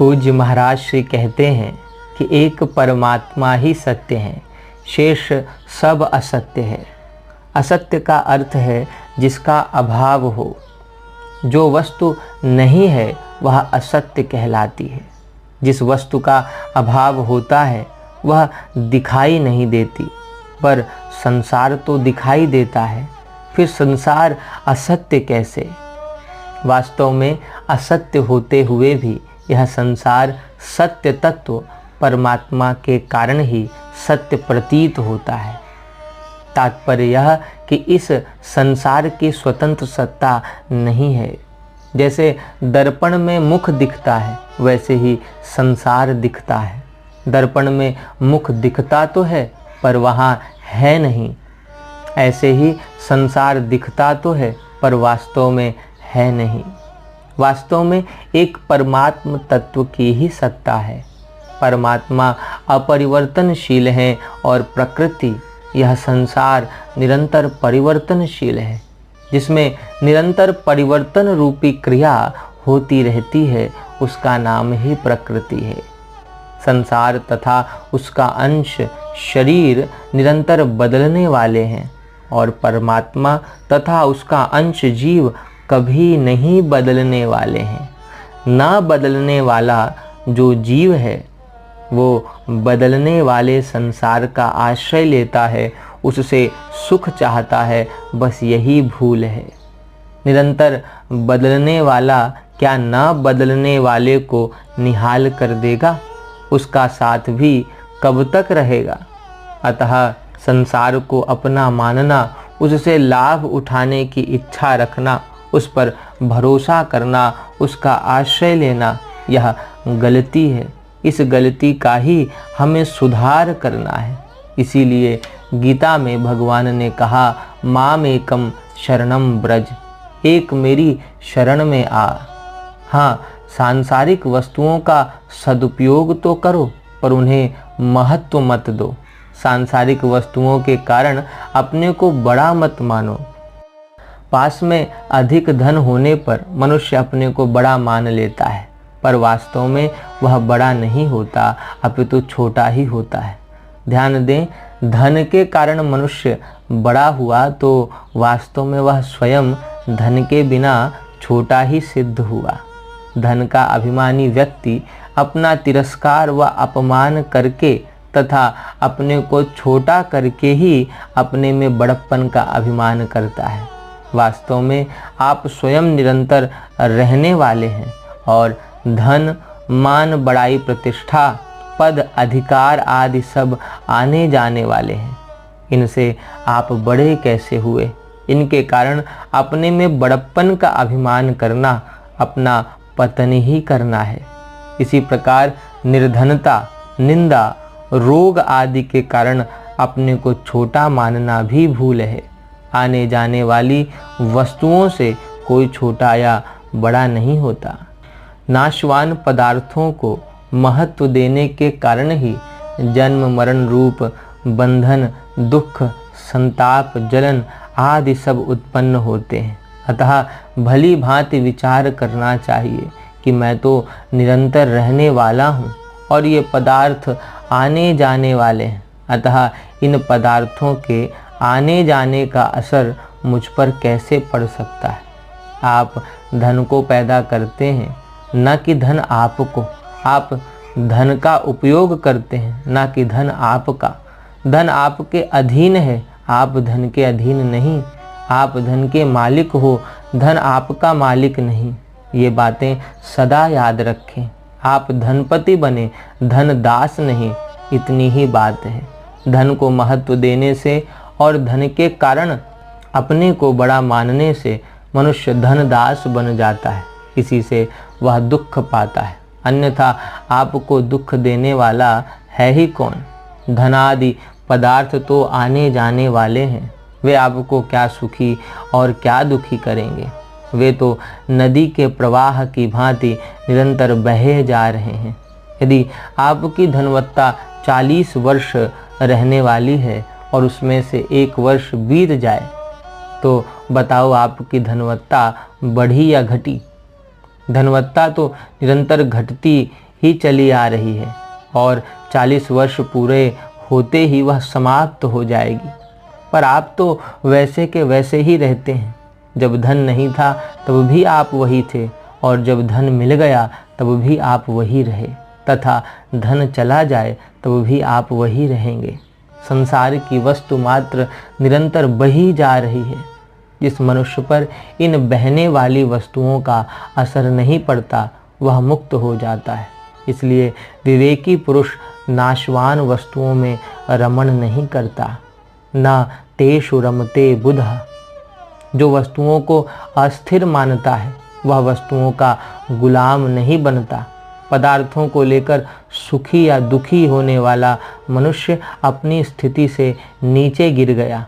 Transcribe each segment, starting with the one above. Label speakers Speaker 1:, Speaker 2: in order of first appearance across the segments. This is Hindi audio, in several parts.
Speaker 1: पूज्य महाराज श्री कहते हैं कि एक परमात्मा ही सत्य है, शेष सब असत्य है। असत्य का अर्थ है जिसका अभाव हो। जो वस्तु नहीं है वह असत्य कहलाती है। जिस वस्तु का अभाव होता है वह दिखाई नहीं देती, पर संसार तो दिखाई देता है। फिर संसार असत्य कैसे? वास्तव में असत्य होते हुए भी यह संसार सत्य तत्व परमात्मा के कारण ही सत्य प्रतीत होता है। तात्पर्य यह कि इस संसार की स्वतंत्र सत्ता नहीं है। जैसे दर्पण में मुख दिखता है वैसे ही संसार दिखता है। दर्पण में मुख दिखता तो है पर वहाँ है नहीं। ऐसे ही संसार दिखता तो है पर वास्तव में है नहीं। वास्तव में एक परमात्म तत्व की ही सत्ता है। परमात्मा अपरिवर्तनशील है और प्रकृति, यह संसार निरंतर परिवर्तनशील है। जिसमें निरंतर परिवर्तन रूपी क्रिया होती रहती है उसका नाम ही प्रकृति है। संसार तथा उसका अंश शरीर निरंतर बदलने वाले हैं और परमात्मा तथा उसका अंश जीव कभी नहीं बदलने वाले हैं। ना बदलने वाला जो जीव है वो बदलने वाले संसार का आश्रय लेता है, उससे सुख चाहता है, बस यही भूल है। निरंतर बदलने वाला क्या ना बदलने वाले को निहाल कर देगा? उसका साथ भी कब तक रहेगा? अतः संसार को अपना मानना, उससे लाभ उठाने की इच्छा रखना, उस पर भरोसा करना, उसका आश्रय लेना, यह गलती है। इस गलती का ही हमें सुधार करना है। इसीलिए गीता में भगवान ने कहा, माम एकम शरणम ब्रज, एक मेरी शरण में आ। हाँ, सांसारिक वस्तुओं का सदुपयोग तो करो पर उन्हें महत्व मत दो। सांसारिक वस्तुओं के कारण अपने को बड़ा मत मानो। पास में अधिक धन होने पर मनुष्य अपने को बड़ा मान लेता है, पर वास्तव में वह बड़ा नहीं होता, अपितु छोटा ही होता है। ध्यान दें, धन के कारण मनुष्य बड़ा हुआ तो वास्तव में वह स्वयं धन के बिना छोटा ही सिद्ध हुआ। धन का अभिमानी व्यक्ति अपना तिरस्कार व अपमान करके तथा अपने को छोटा करके ही अपने में बड़प्पन का अभिमान करता है। वास्तव में आप स्वयं निरंतर रहने वाले हैं और धन, मान, बड़ाई, प्रतिष्ठा, पद, अधिकार आदि सब आने जाने वाले हैं। इनसे आप बड़े कैसे हुए? इनके कारण अपने में बड़प्पन का अभिमान करना अपना पतन ही करना है। इसी प्रकार निर्धनता, निंदा, रोग आदि के कारण अपने को छोटा मानना भी भूल है। आने जाने वाली वस्तुओं से कोई छोटा या बड़ा नहीं होता। नाशवान पदार्थों को महत्व देने के कारण ही जन्म मरण रूप बंधन, दुख, संताप, जलन आदि सब उत्पन्न होते हैं। अतः भली भांति विचार करना चाहिए कि मैं तो निरंतर रहने वाला हूँ और ये पदार्थ आने जाने वाले हैं। अतः इन पदार्थों के आने जाने का असर मुझ पर कैसे पड़ सकता है? आप धन को पैदा करते हैं, न कि धन आपको। आप धन का उपयोग करते हैं, न कि धन आपका। धन आपके अधीन है, आप धन के अधीन नहीं। आप धन के मालिक हो, धन आपका मालिक नहीं। ये बातें सदा याद रखें। आप धनपति बने, धन दास नहीं, इतनी ही बात है। धन को महत्व देने से और धन के कारण अपने को बड़ा मानने से मनुष्य धन दास बन जाता है। इसी से वह दुख पाता है। अन्यथा आपको दुख देने वाला है ही कौन? धनादि पदार्थ तो आने जाने वाले हैं। वे आपको क्या सुखी और क्या दुखी करेंगे? वे तो नदी के प्रवाह की भांति निरंतर बहे जा रहे हैं। यदि आपकी धनवत्ता 40 वर्ष रहने वाली है और उसमें से 1 वर्ष बीत जाए तो बताओ आपकी धनवत्ता बढ़ी या घटी? धनवत्ता तो निरंतर घटती ही चली आ रही है और 40 वर्ष पूरे होते ही वह समाप्त हो जाएगी। पर आप तो वैसे के वैसे ही रहते हैं। जब धन नहीं था तब भी आप वही थे, और जब धन मिल गया तब भी आप वही रहे, तथा धन चला जाए तब भी आप वही रहेंगे। संसार की वस्तु मात्र निरंतर बही जा रही है। जिस मनुष्य पर इन बहने वाली वस्तुओं का असर नहीं पड़ता वह मुक्त हो जाता है। इसलिए विवेकी पुरुष नाशवान वस्तुओं में रमण नहीं करता। न तेषु रमते बुधः। जो वस्तुओं को अस्थिर मानता है वह वस्तुओं का गुलाम नहीं बनता। पदार्थों को लेकर सुखी या दुखी होने वाला मनुष्य अपनी स्थिति से नीचे गिर गया,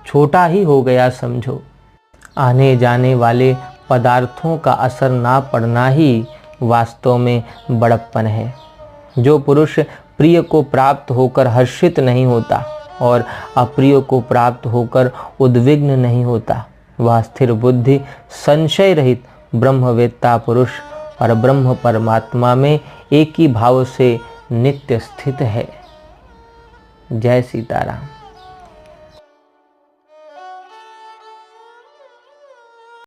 Speaker 1: छोटा ही हो गया समझो। आने जाने वाले पदार्थों का असर ना पड़ना ही वास्तव में बड़प्पन है। जो पुरुष प्रिय को प्राप्त होकर हर्षित नहीं होता और अप्रिय को प्राप्त होकर उद्विग्न नहीं होता, वह स्थिर बुद्धि संशय रहित ब्रह्मवेत्ता पुरुष और ब्रह्म परमात्मा में एक ही भाव से नित्य स्थित है। जय सीताराम।